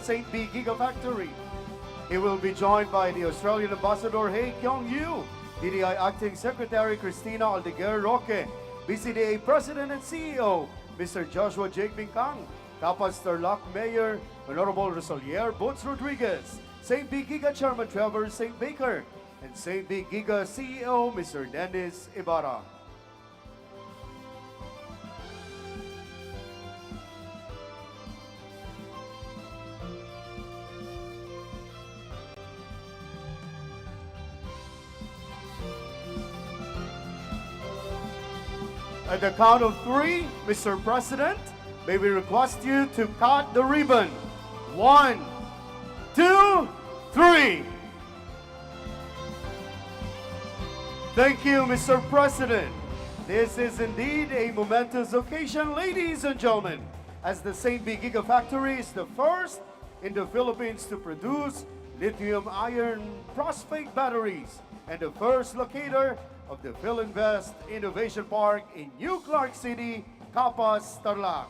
StB Giga Factory. He will be joined by the Australian Ambassador Hei Kyung-yu, DDI Acting Secretary Cristina Aldeguer Roque, BCDA President and CEO Mr. Joshua Jake Kang, Capas Tarlac Mayor Honorable Rosalier Boots Rodriguez, StB Giga Chairman Trevor St. Baker, and StB Giga CEO Mr. Dennis Ibarra. At the count of three, Mr. President, may we request you to cut the ribbon. 1, 2, 3. Thank you, Mr. President. This is indeed a momentous occasion, ladies and gentlemen, as the StB Giga Factory is the first in the Philippines to produce lithium-iron-phosphate batteries and the first locator of the Filinvest Innovation Park in New Clark City, Capas, Tarlac.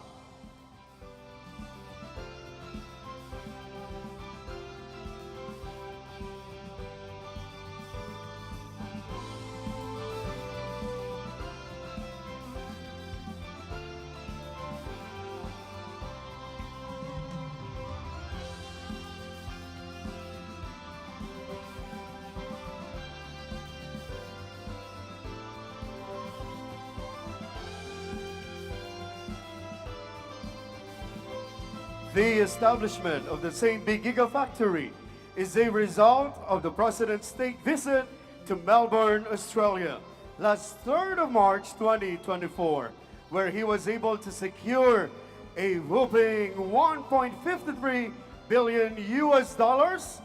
The establishment of the StB Giga Factory is a result of the President's state visit to Melbourne, Australia, last 3rd of March 2024, where he was able to secure a whopping 1.53 billion US dollars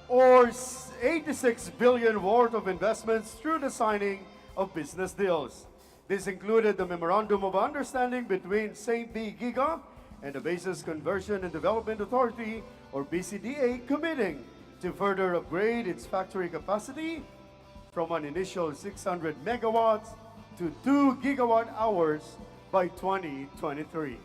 or 86 billion worth of investments through the signing of business deals. This included the Memorandum of Understanding between StB Giga and the Basis Conversion and Development Authority, or BCDA, committing to further upgrade its factory capacity from an initial 600 megawatts to 2 gigawatt hours by 2023.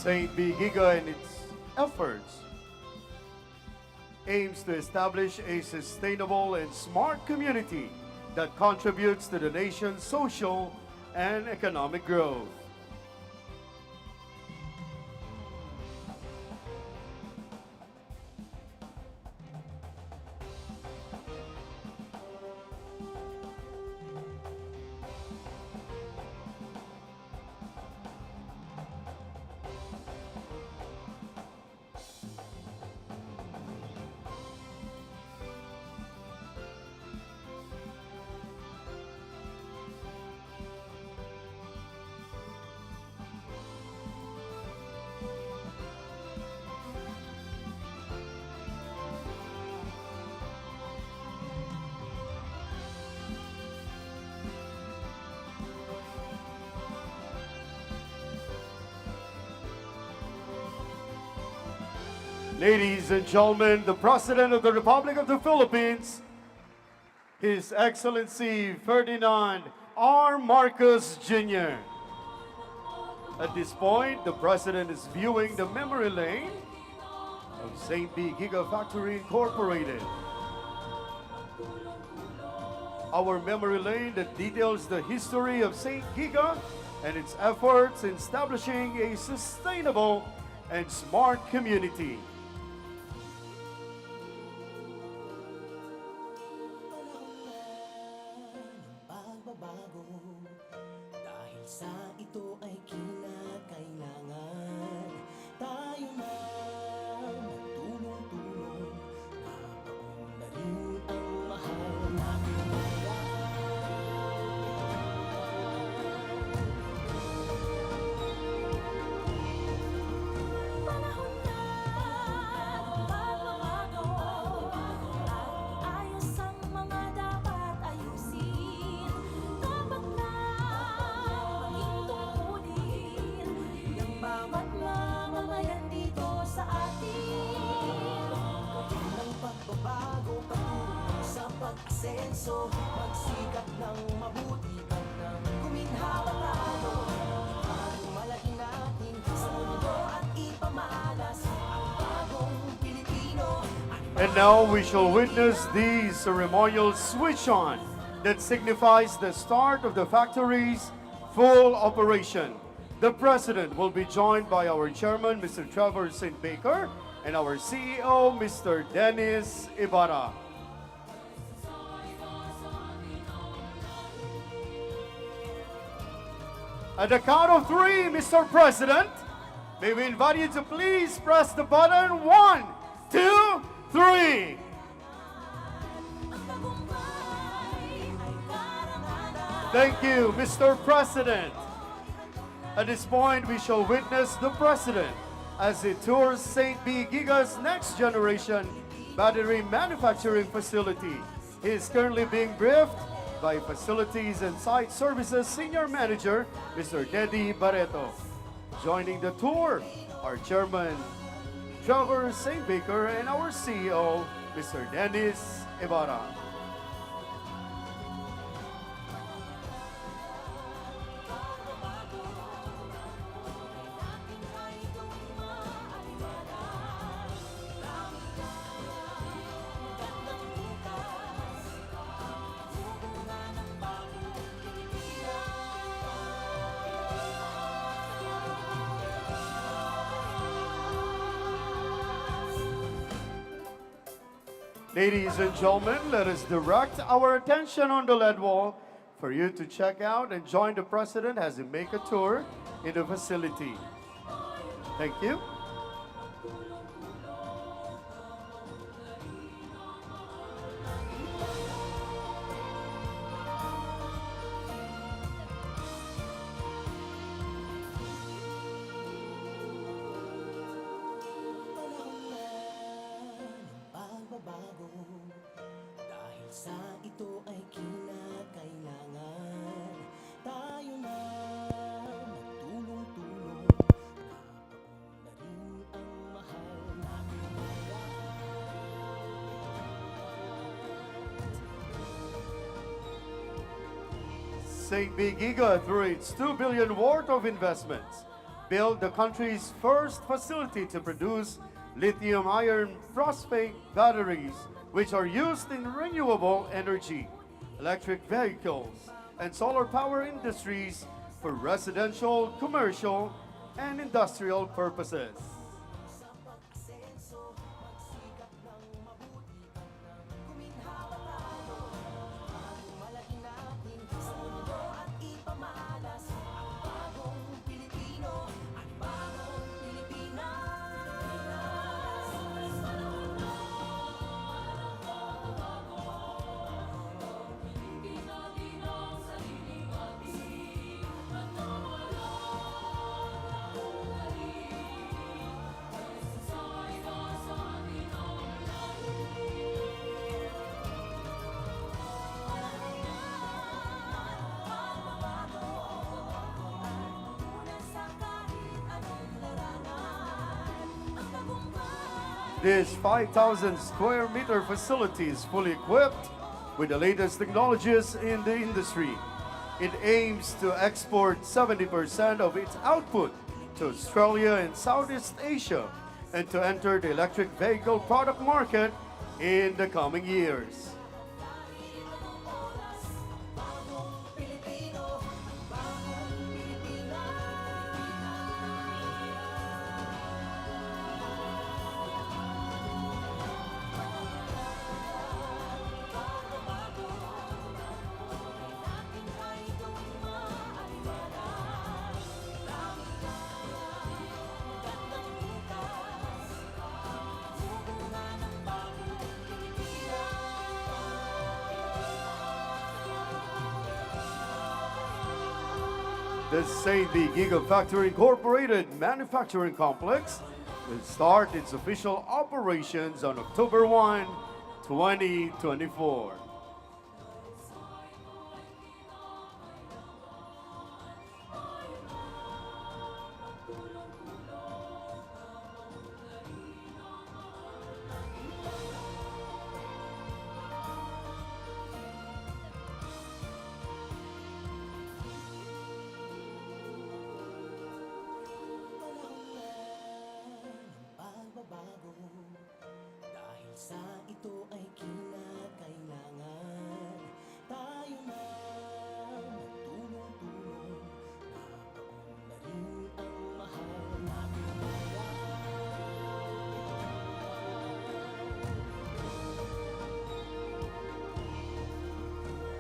StB Giga and its efforts aims to establish a sustainable and smart community that contributes to the nation's social and economic growth. Ladies and gentlemen, the President of the Republic of the Philippines, His Excellency Ferdinand R. Marcos Jr. At this point, the President is viewing the memory lane of StB Giga Factory Incorporated. Our memory lane that details the history of StB Giga and its efforts in establishing a sustainable and smart community. Dahil sa ito ay kinakailangan tayo na magtulong-tulong, napaunlarin ang mahal natin. Panahon na magbabago at ayos ang mga dapat ayusin. Dapat na maging tungkulin ng bawat mamamayan dito sa atin. Gawin ang pagbabago patungo sa pag-asenso, magsikap ng mabuti at nang guminhawa tayo. Ipagmalaki natin sa mundo at ipamalas ang bagong Pilipino. And now we shall witness the ceremonial switch on that signifies the start of the factory's full operation. The President will be joined by our Chairman, Mr. Trevor St. Baker, and our CEO, Mr. Dennis Ibarra. At the count of three, Mr. President, may we invite you to please press the button. 1, 2, 3. Thank you, Mr. President. At this point, we shall witness the President as he tours StB Giga's next generation battery manufacturing facility. He is currently being briefed by Facilities and Site Services Senior Manager, Mr. Teddy Barreto. Joining the tour, our Chairman, Trevor St. Baker, and our CEO, Mr. Dennis Ibarra. Ladies and gentlemen, let us direct our attention on the LED wall for you to check out and join the President as he make a tour in the facility. Thank you. Pagbabago dahil sa ito ay kinakailangan tayo na magtulong-tulong, napaunlarin ang mahal natin. StB Giga, through its 2 billion worth of investments, built the country's first facility to produce lithium-iron-phosphate batteries, which are used in renewable energy, electric vehicles, and solar power industries for residential, commercial, and industrial purposes. This 5,000 square meter facility is fully equipped with the latest technologies in the industry. It aims to export 70% of its output to Australia and Southeast Asia and to enter the electric vehicle product market in the coming years. The StB Giga Factory Incorporated Manufacturing Complex will start its official operations on October 1, 2024. Pagbabago, dahil sa ito ay kinakailangan tayo na magtulong-tulong, napaunlarin ang mahal nating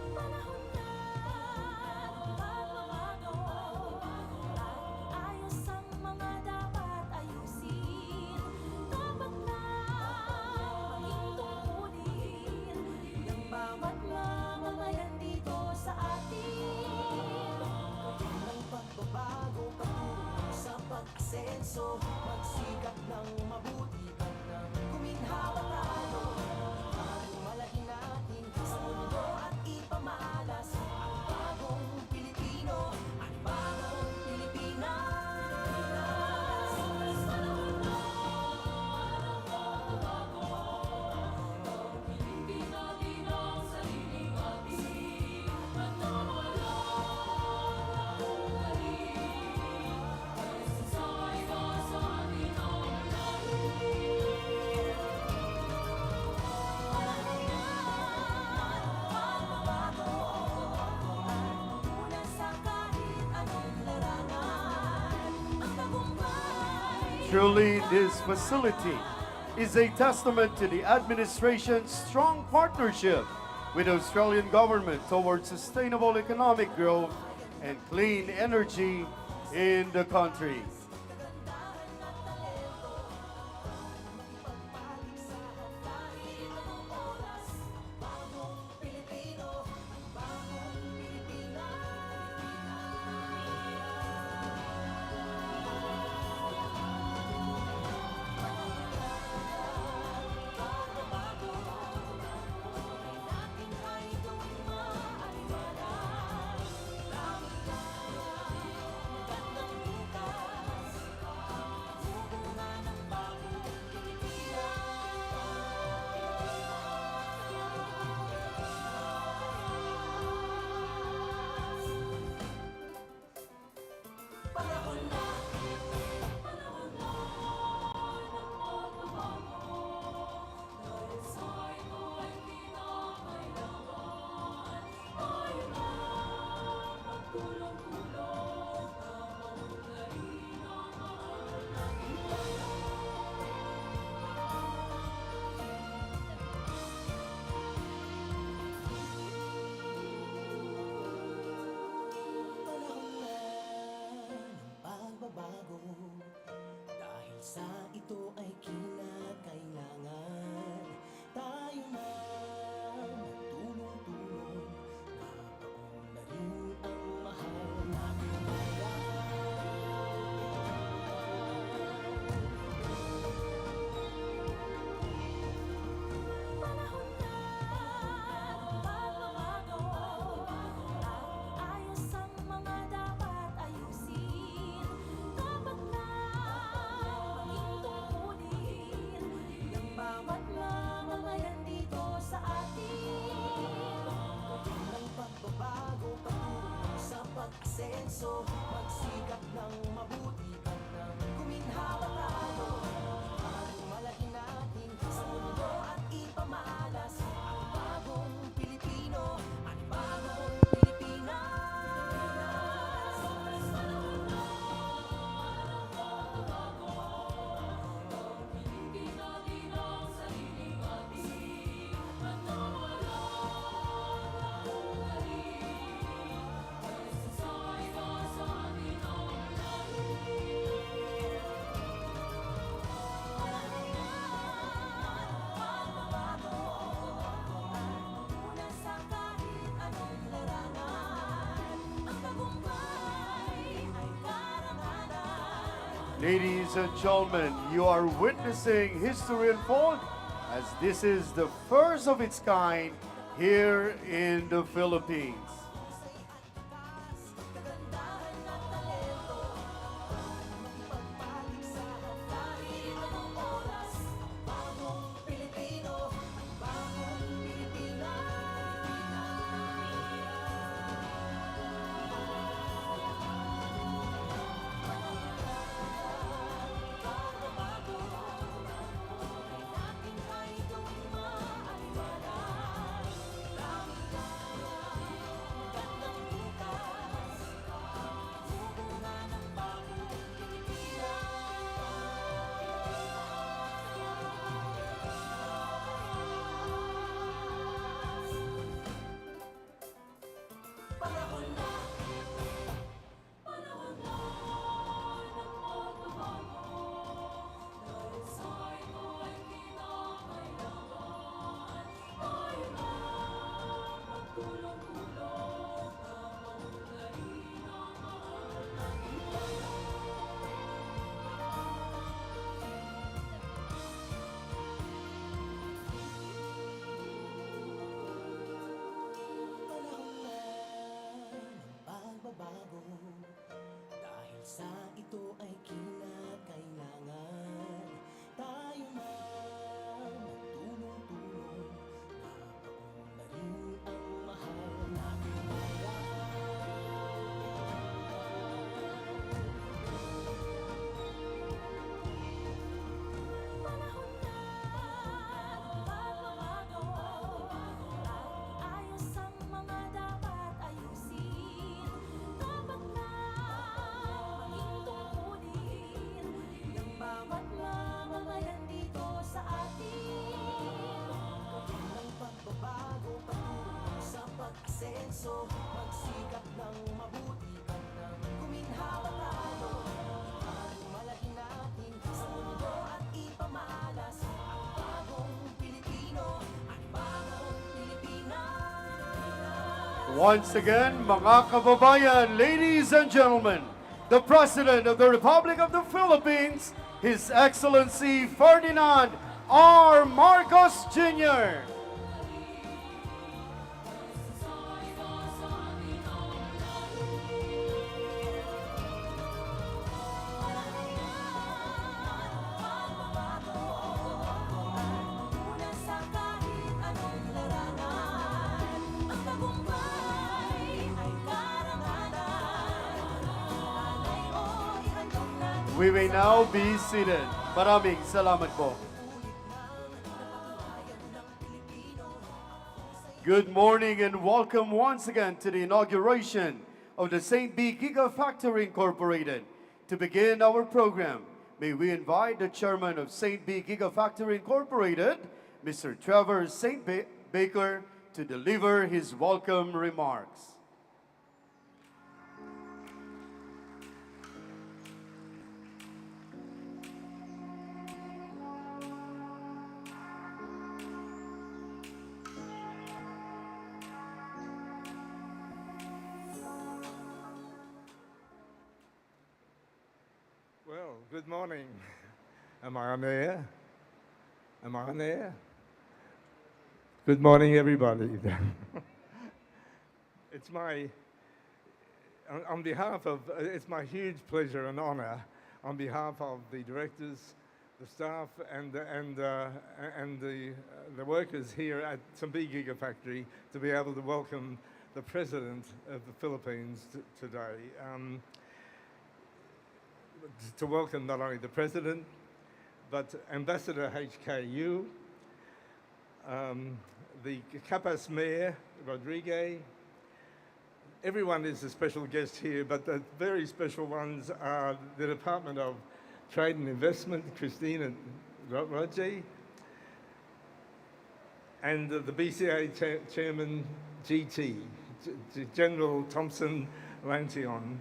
panahon na pagbabago at ayos ang mga dapat ayusin. Dapat na maging tungkulin ng bawat mamamayan dito sa atin. Ng pagbabago patungo sa pag-asenso, magsikap ng mabuti at nang kuminhawa tayo. Malaki natin sa mundo at ipamalas ang bagong Pilipino, ang bagong Pilipinas. Panahon na pilitin natin ang sariling atin at nawala ang galing. Sasakay ka sa atin ang lalim. Panahon na pagbabago at mula sa kahit anong larangan ang tagumpay. Truly, this facility is a testament to the administration's strong partnership with the Australian government towards sustainable economic growth and clean energy in the country. asenso, magsikap ng mabuti at nang kuminhawa tayo. Bagong malaki natin sa mundo at ipamalas ang bagong Pilipino at bagong Pilipinas. Piliin natin ang sariling ating at nawala ng ulahin. Nagsasakay ka sa atin ang lahi. Pagbabago mula sa kahit anong larangan. Ang tagumpay ay karangalan. Ladies and gentlemen, you are witnessing history unfold as this is the first of its kind here in the Philippines. Kagandahan at talento, makipagpaligsahan kahit anong oras. Bagong Pilipino, bagong Pagbabago natin ay tuwing maaliwalas. Dami gandang bukas, sumunga ng bagong Pilipinas. Panahon na ng pagbabago. Dahil sa ito'y kinakailangan. Tayo na magtulong-tulong na maunlarin ang mahal na panahon na ng pagbabago. Dahil sa ito ay kinakailangan. Tayo na magtulong-tulong na maunlarin ang mahal nating panahon na pagbabago at ayos ang mga dapat ayusin. Dapat na maging tungkulin ng bawat mamamayan dito sa atin. Gawin ng pagbabago patungo sa pag-asenso, magsikap ng mabuti at nang kuminhawa tayo. Bagong malaki natin sa mundo at ipamalas ang bagong Pilipino at bagong Pilipinas. Once again, mga kababayan, ladies and gentlemen, the President of the Republic of the Philippines, His Excellency Ferdinand R. Marcos Jr. Mula sa kahit anong larangan. Ang tagumpay ay karangalan. Alay o ihandog natin. We may now be seated. Maraming salamat po. Good morning and welcome once again to the inauguration of the StB Giga Factory Incorporated. To begin our program, may we invite the chairman of StB Giga Factory Incorporated, Mr. Trevor St. Baker, to deliver his welcome remarks. Well, good morning. Am I on air? Am I on air? Good morning, everybody. It's my, on behalf of, it's my huge pleasure and honor on behalf of the directors, the staff, and the workers here at StB Giga Factory to be able to welcome the President of the Philippines today. To welcome not only the President, but Ambassador HKU, the Capas Mayor, Rodriguez. Everyone is a special guest here, but the very special ones are the Department of Trade and Investment, Christina Roger, and the BCDA Chairman, GT, General Thompson Lantion,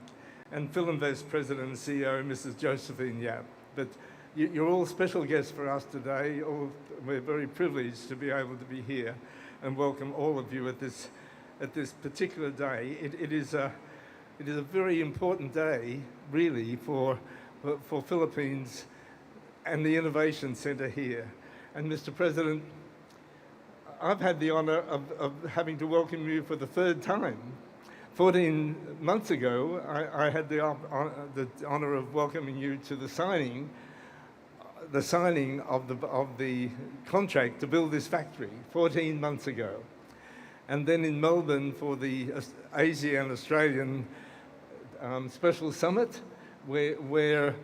and Filinvest President and CEO, Mrs. Josephine Yap. But you're all special guests for us today. We're very privileged to be able to be here and welcome all of you at this particular day. It is a very important day, really, for Philippines and the Innovation Centre here. And Mr. President, I've had the honour of having to welcome you for the third time. 14 months ago, I had the honour of welcoming you to the signing of the contract to build this factory 14 months ago. And then in Melbourne for the ASEAN-Australian Special Summit, where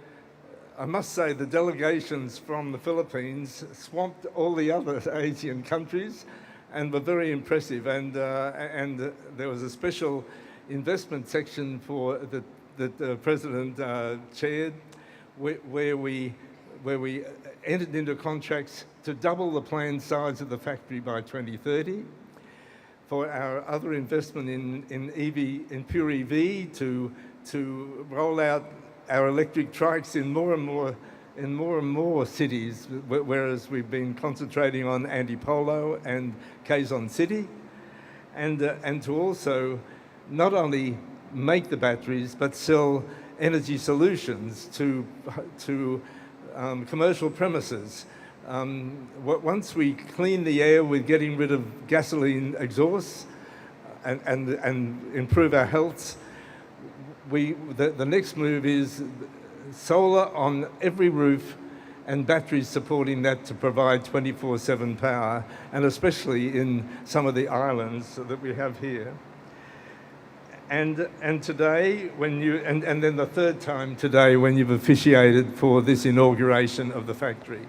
I must say the delegations from the Philippines swamped all the other Asian countries and were very impressive. And there was a special investment section that the President chaired, where we entered into contracts to double the planned size of the factory by 2030. For our other investment in pure EV to roll out our electric trikes in more and more cities, whereas we've been concentrating on Antipolo and Quezon City, and to also not only make the batteries but sell energy solutions to commercial premises. Once we clean the air with getting rid of gasoline exhausts and improve our health, the next move is solar on every roof and batteries supporting that to provide 24/7 power, and especially in some of the islands that we have here. And today, and then the third time today when you've officiated for this inauguration of the factory.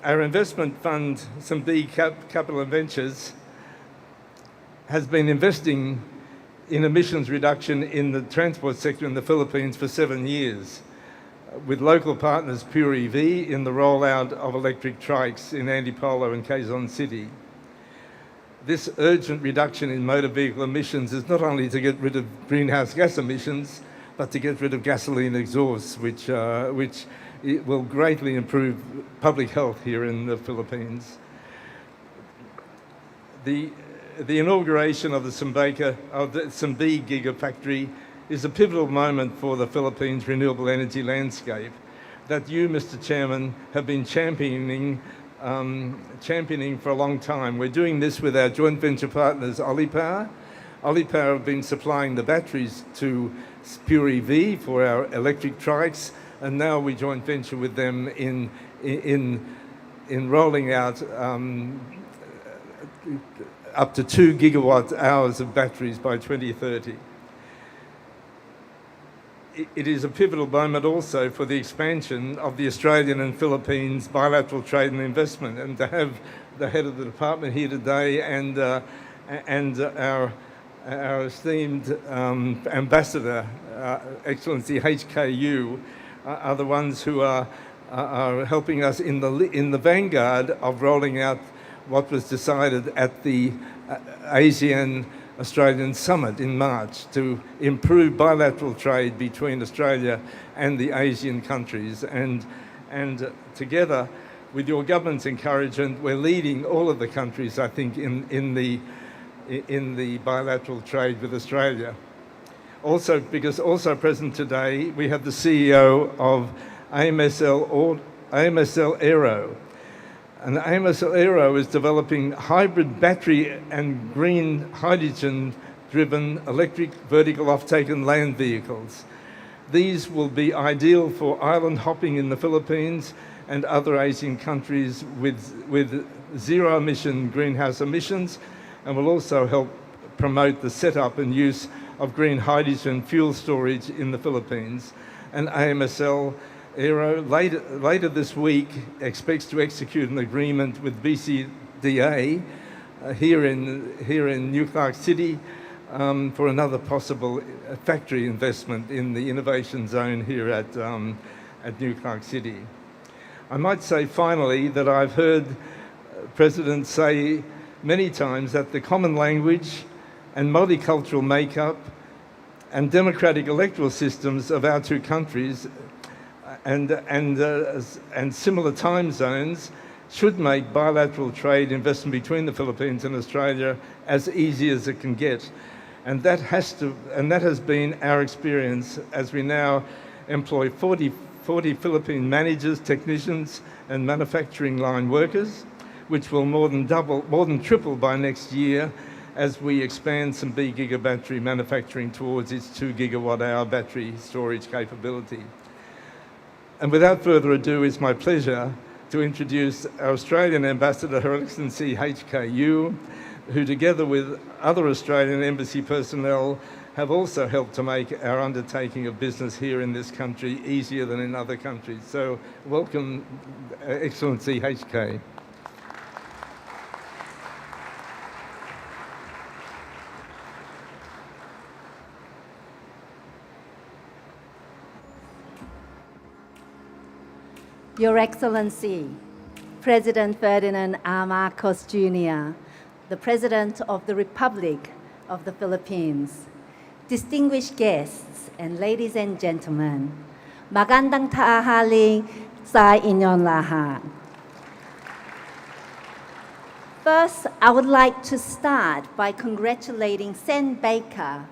Our investment fund, StB Capital Ventures, has been investing in emissions reduction in the transport sector in the Philippines for 7 years, with local partners Pure EV in the rollout of electric trikes in Antipolo and Quezon City. This urgent reduction in motor vehicle emissions is not only to get rid of greenhouse gas emissions, but to get rid of gasoline exhausts, which it will greatly improve public health here in the Philippines. The inauguration of the StB Giga Factory is a pivotal moment for the Philippines' renewable energy landscape that you, Mr. Chairman, have been championing for a long time. We're doing this with our joint venture partners, Olipower. Olipower have been supplying the batteries to Pure EV for our electric trikes, and now we joint venture with them in rolling out up to 2 gigawatt hours of batteries by 2030. It is a pivotal moment also for the expansion of the Australian and Philippines bilateral trade and investment, and to have the head of the department here today and our esteemed ambassador, Excellency HKU, are the ones who are helping us in the vanguard of rolling out what was decided at the ASEAN-Australian Summit in March to improve bilateral trade between Australia and the Asian countries. And together, with your government's encouragement, we're leading all of the countries, I think, in the bilateral trade with Australia. Also, because also present today, we have the CEO of AMSL Aero. And AMSL Aero is developing hybrid battery and green hydrogen-driven electric vertical offtake and land vehicles. These will be ideal for island hopping in the Philippines and other Asian countries with zero-emission greenhouse emissions, and will also help promote the setup and use of green hydrogen fuel storage in the Philippines. And AMSL Aero later this week expects to execute an agreement with BCDA here in New Clark City for another possible factory investment in the innovation zone here at New Clark City. I might say finally that I've heard President say many times that the common language and multicultural makeup and democratic electoral systems of our two countries and similar time zones should make bilateral trade investment between the Philippines and Australia as easy as it can get. And that has been our experience as we now employ 40 Philippine managers, technicians, and manufacturing line workers, which will more than triple by next year as we expand StB Giga battery manufacturing towards its 2 gigawatt-hour battery storage capability. And without further ado, it's my pleasure to introduce our Australian Ambassador, Her Excellency HKU, who together with other Australian embassy personnel have also helped to make our undertaking of business here in this country easier than in other countries. So welcome, Excellency HK. Your Excellency, President Ferdinand R. Marcos Jr., the President of the Republic of the Philippines, distinguished guests, and ladies and gentlemen, magandang tanghali sa inyong lahat. First, I would like to start by congratulating StBaker,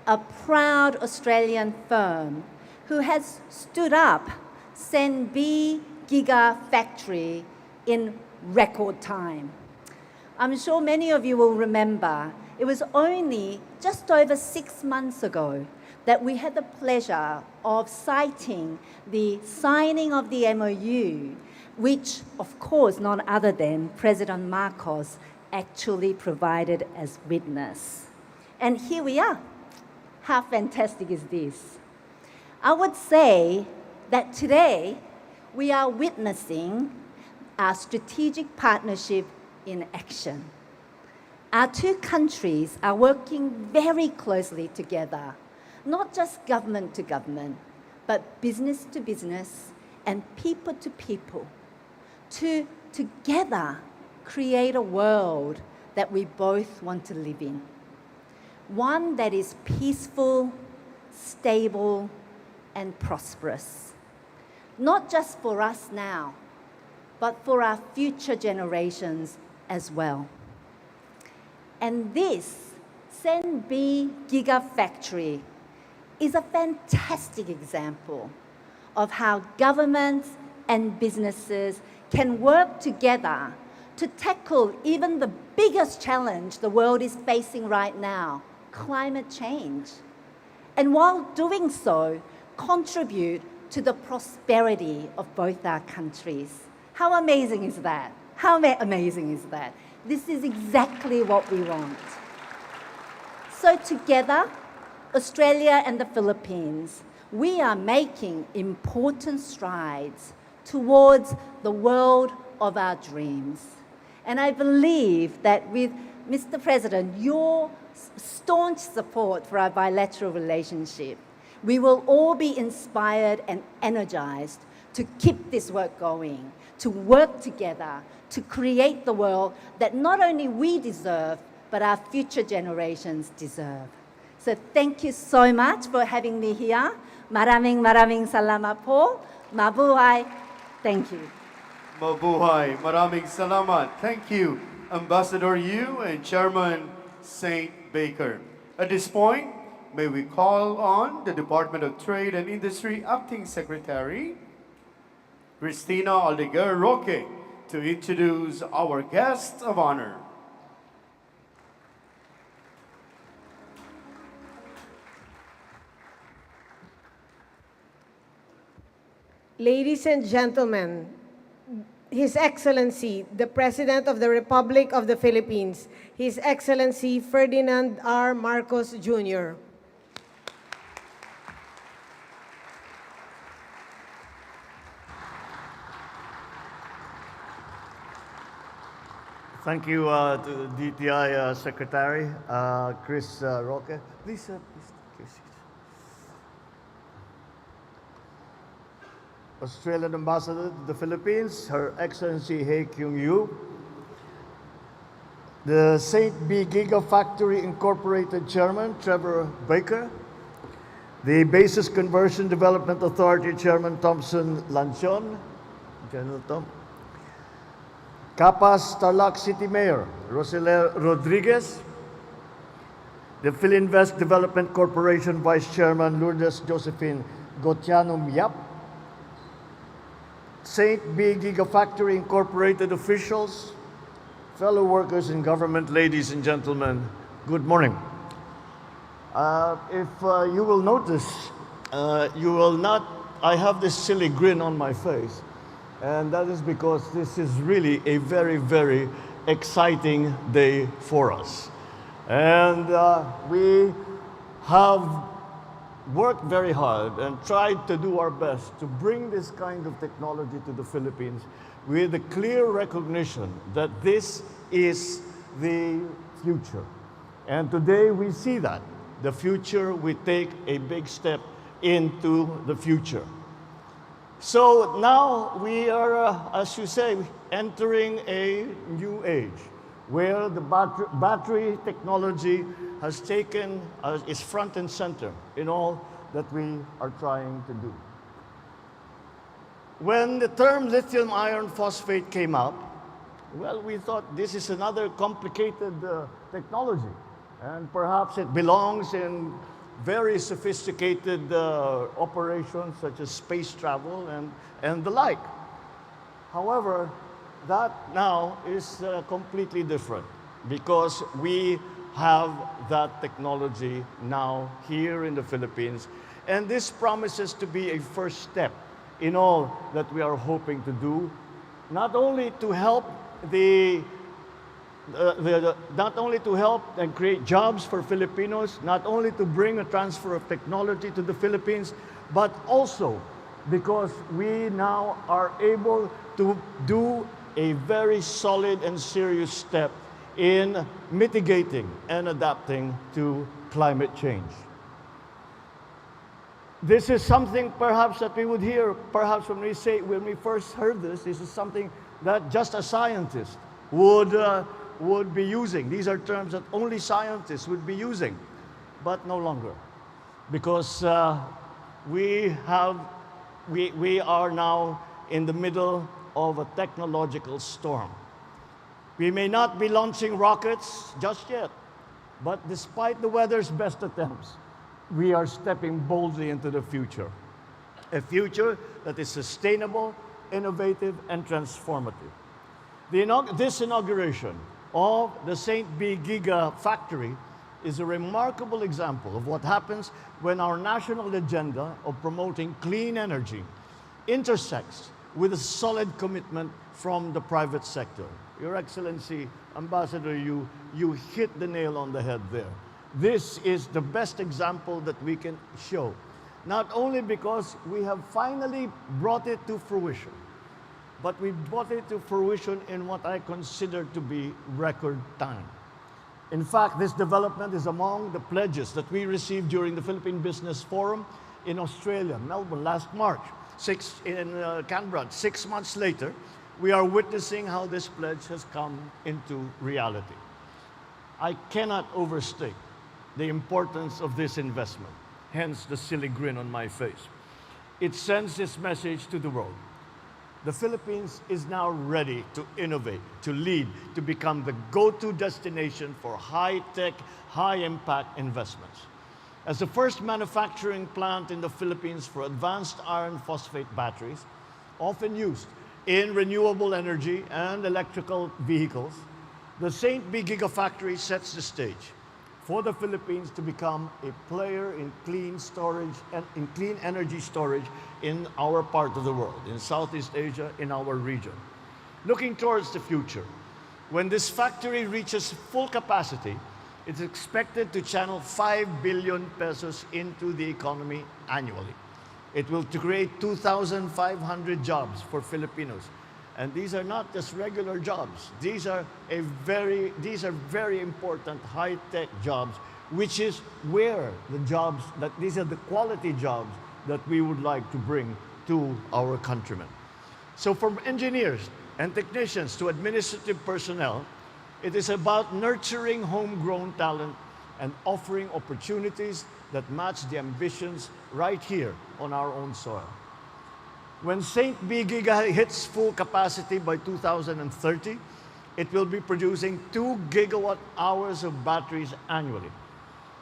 a proud Australian firm who has stood up StB Giga Factory in record time. I'm sure many of you will remember it was only just over 6 months ago that we had the pleasure of citing the signing of the MOU, which, of course, none other than President Marcos actually provided as witness. And here we are. How fantastic is this? I would say that today we are witnessing our strategic partnership in action. Our two countries are working very closely together, not just government to government, but business to business and people to people, to together create a world that we both want to live in. One that is peaceful, stable, and prosperous. Not just for us now, but for our future generations as well. And this StB Giga Factory is a fantastic example of how governments and businesses can work together to tackle even the biggest challenge the world is facing right now, climate change. And while doing so, contribute to the prosperity of both our countries. How amazing is that? How amazing is that? This is exactly what we want. So together, Australia and the Philippines, we are making important strides towards the world of our dreams. And I believe that with Mr. President, your staunch support for our bilateral relationship, we will all be inspired and energized to keep this work going, to work together, to create the world that not only we deserve, but our future generations deserve. So thank you so much for having me here. Maraming salamat po. Mabuhay. Thank you. Mabuhay. Maraming salamat. Thank you, Ambassador Yu and Chairman StBaker. At this point, may we call on the Department of Trade and Industry Acting Secretary, Cristina Aldeguer Roque, to introduce our guest of honor. Ladies and gentlemen, His Excellency, the President of the Republic of the Philippines, His Excellency Ferdinand R. Marcos Jr. Thank you to the DTI Secretary, Chris Roque. Please, please take your seat. Australian Ambassador to the Philippines, Her Excellency Hei Kyung Yu. The StB Giga Factory Incorporated Chairman, Trevor Baker. The Basis Conversion Development Authority Chairman, Thompson Lanchon. General Tom. Capas Tarlac City Mayor, Rosela Rodriguez. The Filinvest Development Corporation Vice Chairman, Lourdes Josephine Gotianum Yap. StB Giga Factory Incorporated officials, fellow workers in government, ladies and gentlemen, good morning. If you will notice, I have this silly grin on my face. And that is because this is really a very, very exciting day for us. And we have worked very hard and tried to do our best to bring this kind of technology to the Philippines with a clear recognition that this is the future. And today we see that. The future, we take a big step into the future. So now we are, as you say, entering a new age where the battery technology has taken, is front and center in all that we are trying to do. When the term lithium-iron-phosphate came up, well, we thought this is another complicated technology, and perhaps it belongs in very sophisticated operations such as space travel and the like. However, that now is completely different because we have that technology now here in the Philippines, and this promises to be a first step in all that we are hoping to do, not only to help not only to help and create jobs for Filipinos, not only to bring a transfer of technology to the Philippines, but also because we now are able to do a very solid and serious step in mitigating and adapting to climate change. This is something perhaps that we would hear, perhaps when we first heard this is something that just a scientist would be using. These are terms that only scientists would be using, but no longer. Because we are now in the middle of a technological storm. We may not be launching rockets just yet, but despite the weather's best attempts, we are stepping boldly into the future. A future that is sustainable, innovative, and transformative. This inauguration of the StB Giga Factory is a remarkable example of what happens when our national agenda of promoting clean energy intersects with a solid commitment from the private sector. Your Excellency, Ambassador, you hit the nail on the head there. This is the best example that we can show, not only because we have finally brought it to fruition, but we brought it to fruition in what I consider to be record time. In fact, this development is among the pledges that we received during the Philippine Business Forum in Australia, Melbourne, last March, in Canberra. 6 months later, we are witnessing how this pledge has come into reality. I cannot overstate the importance of this investment, hence the silly grin on my face. It sends this message to the world. The Philippines is now ready to innovate, to lead, to become the go-to destination for high-tech, high-impact investments. As the first manufacturing plant in the Philippines for advanced iron phosphate batteries, often used in renewable energy and electrical vehicles, the StB Giga Factory sets the stage for the Philippines to become a player in clean storage and in clean energy storage in our part of the world, in Southeast Asia, in our region. looking towards the future. When this factory reaches full capacity, it's expected to channel 5 billion pesos into the economy annually. It will create 2,500 jobs for Filipinos. And these are not just regular jobs. These are very important high-tech jobs, which is where these are the quality jobs that we would like to bring to our countrymen. So from engineers and technicians to administrative personnel, it is about nurturing homegrown talent and offering opportunities that match the ambitions right here on our own soil. When StB Giga hits full capacity by 2030, it will be producing 2 gigawatt hours of batteries annually.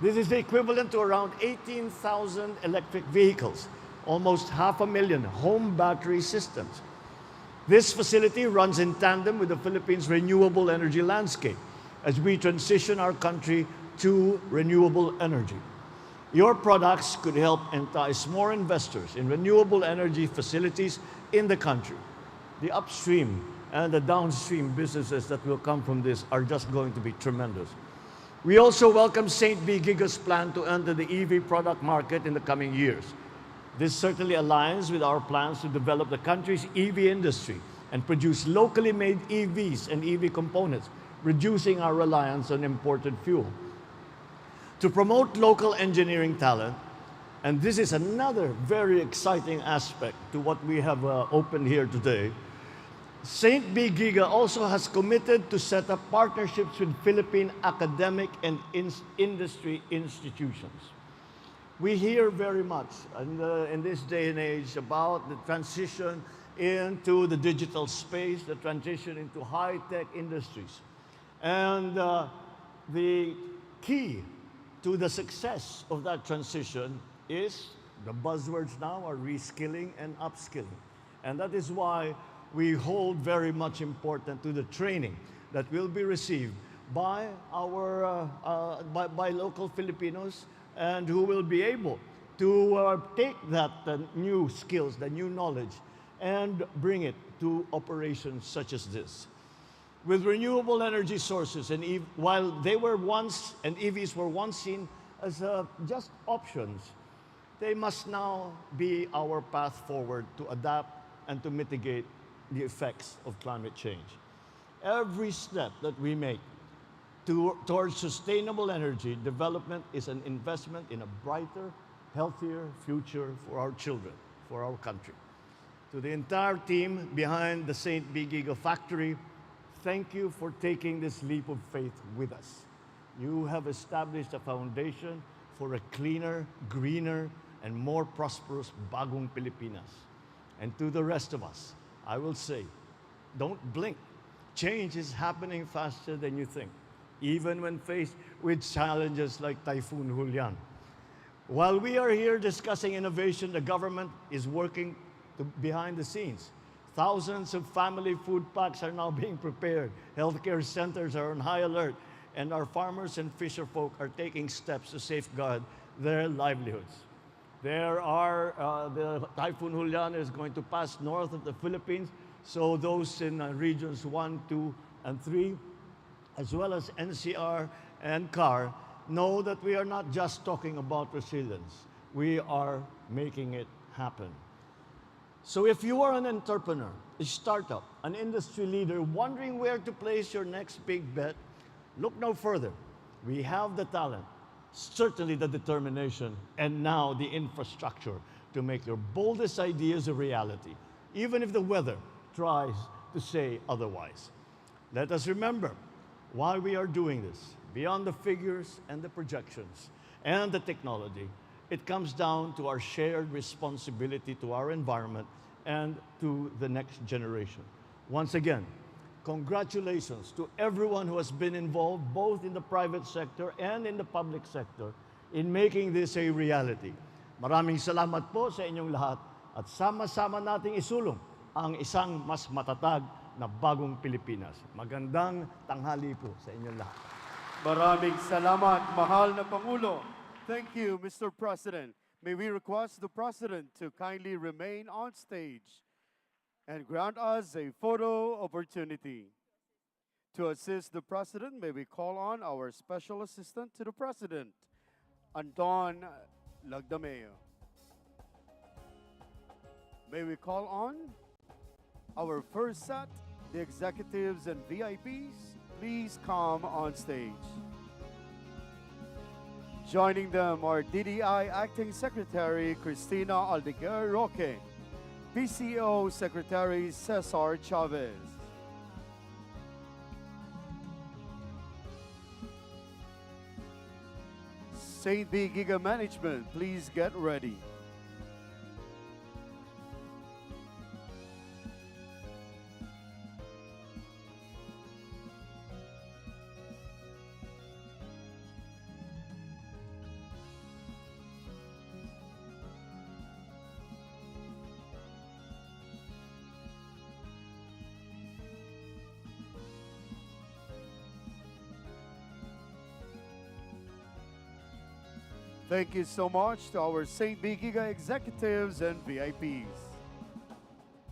This is the equivalent to around 18,000 electric vehicles, almost 500,000 home battery systems. This facility runs in tandem with the Philippines' renewable energy landscape as we transition our country to renewable energy. Your products could help entice more investors in renewable energy facilities in the country. The upstream and the downstream businesses that will come from this are just going to be tremendous. We also welcome StB Giga's plan to enter the EV product market in the coming years. This certainly aligns with our plans to develop the country's EV industry and produce locally made EVs and EV components, reducing our reliance on imported fuel. To promote local engineering talent, and this is another very exciting aspect to what we have opened here today, StB Giga also has committed to set up partnerships with Philippine academic and industry institutions. We hear very much in this day and age about the transition into the digital space, the transition into high-tech industries. And the key to the success of that transition is, the buzzwords now are reskilling and upskilling. And that is why we hold very much important to the training that will be received by by local Filipinos, and who will be able to take that new skills, the new knowledge, and bring it to operations such as this. With renewable energy sources, and while they were once, and EVs were once seen as just options, they must now be our path forward to adapt and to mitigate the effects of climate change. Every step that we make towards sustainable energy development is an investment in a brighter, healthier future for our children, for our country. To the entire team behind the StB Giga Factory, thank you for taking this leap of faith with us. You have established a foundation for a cleaner, greener, and more prosperous Bagong Pilipinas. And to the rest of us, I will say, don't blink. Change is happening faster than you think, even when faced with challenges like Typhoon Julian. While we are here discussing innovation, the government is working behind the scenes. Thousands of family food packs are now being prepared. Healthcare centers are on high alert, and our farmers and fisherfolk are taking steps to safeguard their livelihoods. The Typhoon Julian is going to pass north of the Philippines, so those in regions 1, 2, and 3, as well as NCR and CAR, know that we are not just talking about resilience. We are making it happen. So if you are an entrepreneur, a startup, an industry leader wondering where to place your next big bet, look no further. We have the talent, certainly the determination, and now the infrastructure to make your boldest ideas a reality, even if the weather tries to say otherwise. Let us remember why we are doing this. Beyond the figures and the projections and the technology, it comes down to our shared responsibility to our environment and to the next generation. Once again, congratulations to everyone who has been involved, both in the private sector and in the public sector, in making this a reality. Maraming salamat po sa inyong lahat, at sama-sama nating isulong ang isang mas matatag na bagong Pilipinas. Magandang tanghali po sa inyong lahat. Maraming salamat, mahal na Pangulo. Thank you, Mr. President. May we request the President to kindly remain on stage. and grant us a photo opportunity. To assist the President, may we call on our Special Assistant to the President, Anton Lagdameo. May we call on our first set, the executives and VIPs, please come on stage. Joining them are DDI Acting Secretary Cristina Aldeguer Roque, PCO Secretary Cesar Chavez, StB Giga Management, please get ready. Thank you so much to our StB Giga executives and VIPs.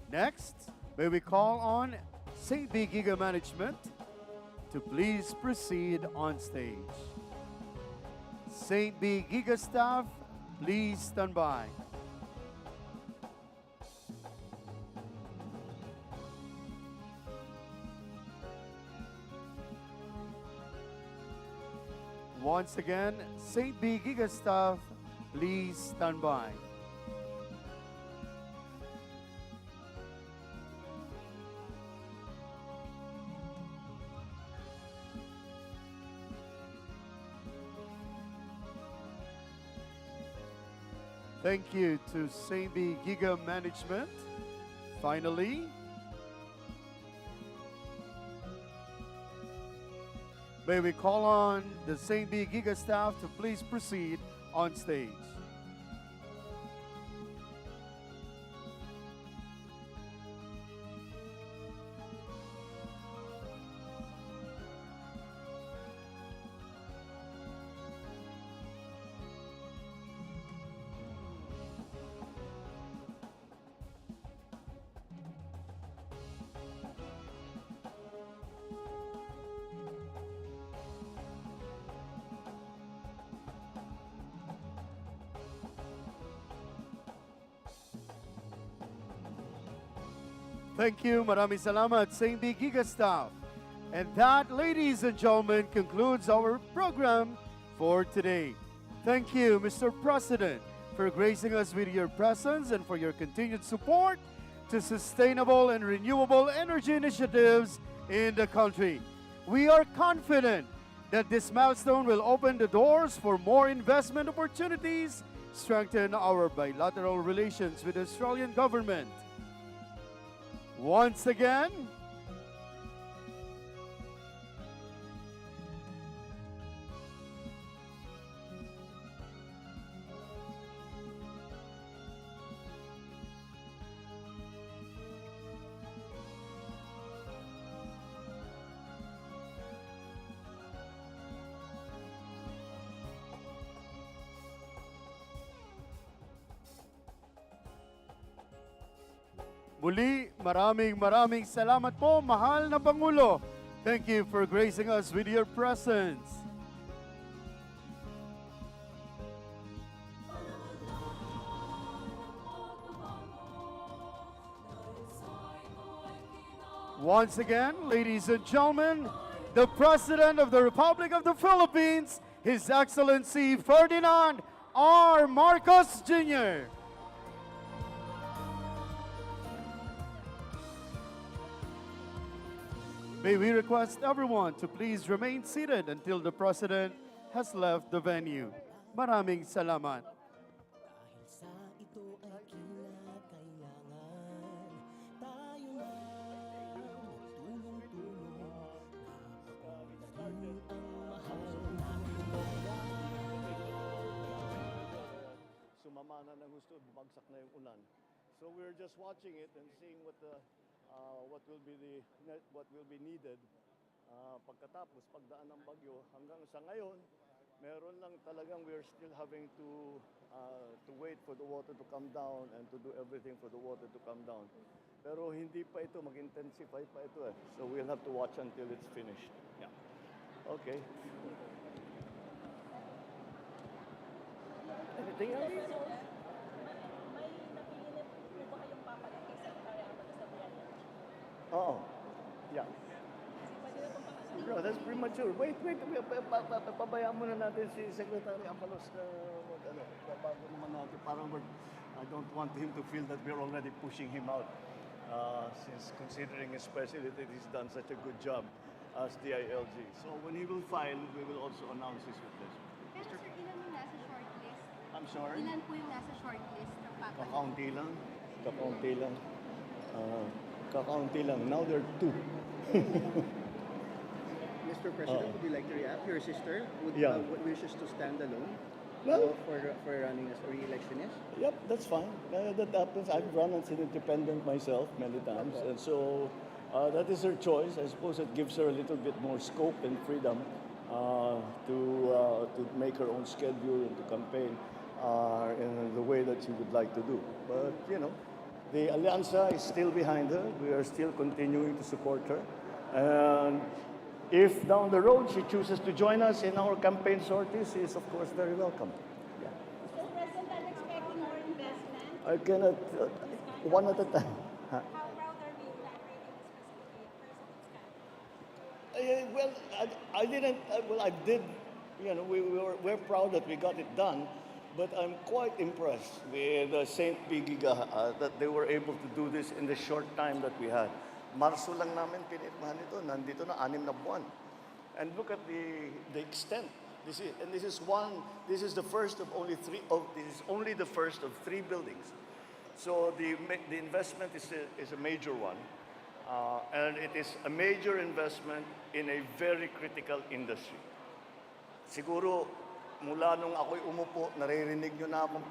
Next, may we call on StB Giga Management to please proceed on stage. StB Giga staff, please stand by. Once again, StB Giga staff, please stand by. Thank you to StB Giga Management. Finally, may we call on the StB Giga staff to please proceed on stage. Thank you, maraming salamat, StB Giga staff. And that, ladies and gentlemen, concludes our program for today. Thank you, Mr. President, for gracing us with your presence and for your continued support to sustainable and renewable energy initiatives in the country. We are confident that this milestone will open the doors for more investment opportunities, strengthen our bilateral relations with the Australian government. Once again, muli, maraming salamat po, mahal na Pangulo. Thank you for gracing us with your presence. Once again, ladies and gentlemen, the President of the Republic of the Philippines, His Excellency Ferdinand R. Marcos Jr. May we request everyone to please remain seated until the President has left the venue. Maraming salamat. Dahil sa ito ay kinakailangan tayo na magtulong-tulong napakalalim ang mahal natin. Sumama na ng gusto, bumagsak na yung ulan. So we're just watching it and seeing what will be needed pagkatapos pagdaan ng bagyo. Hanggang sa ngayon, Meron lang talagang we're still having to wait for the water to come down and to do everything for the water to come down. Pero hindi pa ito, mag-intensify pa ito eh. So we'll have to watch until it's finished. Yeah. Okay. Anything else? May napili na po ba kayong papalit kay Secretary Abalos sa Brian? Oo. Yeah. Kasi pwede na pong pangalan. Bro, that's premature. Wait. Pabayaan muna natin si Secretary Abalos na bago naman natin. Parang I don't want him to feel that we're already pushing him out. Since considering especially that he's done such a good job as the ILG. So when he will file, we will also announce his replacement. Pero sir, ilan yung nasa shortlist? I'm sorry? Ilan po yung nasa shortlist ng papalit? Kakaunti lang. Kakaunti lang. Now there are 2. Mr. President, would you like to react? Your sister Yeah. wishes to stand alone Well- for running as a re-electionist. Yep, that's fine. That happens. I've run as an independent myself many times, and so that is her choice. I suppose it gives her a little bit more scope and freedom to make her own schedule and to campaign in the way that she would like to do. But you know, the Alianza is still behind her. We are still continuing to support her, and if down the road she chooses to join us in our campaign sorties, she is of course very welcome. Yeah. Mr. President, I'm expecting more investment. I cannot, one at a time. How proud are we inaugurating this facility? First of its kind. Well, I didn't, I did, you know, we're proud that we got it done, but I'm quite impressed with StB Giga that they were able to do this in the short time that we had. Marso lang namin pinirmahan ito, nandito na 6 na buwan. And look at the extent. This is the first of only 3 this is only the first of 3 buildings. So the investment is a major one. And it is a major investment in a very critical industry. Siguro, mula nung ako'y umupo, naririnig nyo na akong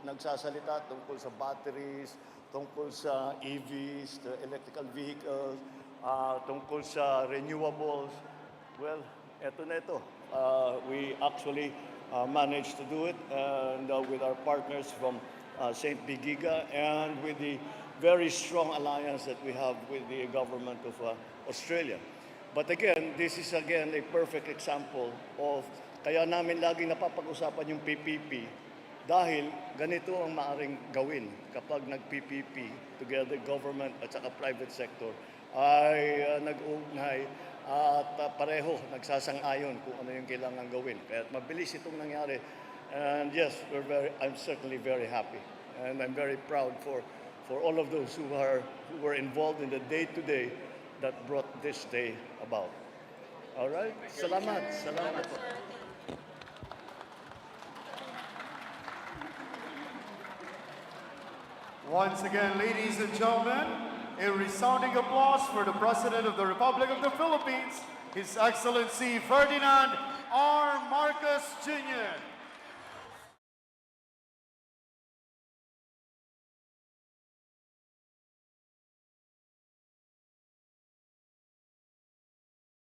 nagsasalita tungkol sa batteries, tungkol sa EVs, the electrical vehicles, tungkol sa renewables. Well, eto na ito. We actually managed to do it and with our partners from StB Giga and with the very strong alliance that we have with the government of Australia. But again, this is again a perfect example of kaya namin laging napapag-usapan yung PPP dahil ganito ang maaring gawin kapag nag-PPP together government at saka private sector ay nag-uugnay at pareho nagsasang-ayon kung ano yung kailangan gawin. Kaya mabilis itong nangyari. And yes, I'm certainly very happy. And I'm very proud for all of those who were involved in the day-to-day that brought this day about. All right? Salamat. Salamat po. Once again, ladies and gentlemen, a resounding applause for the President of the Republic of the Philippines, His Excellency Ferdinand R. Marcos Jr.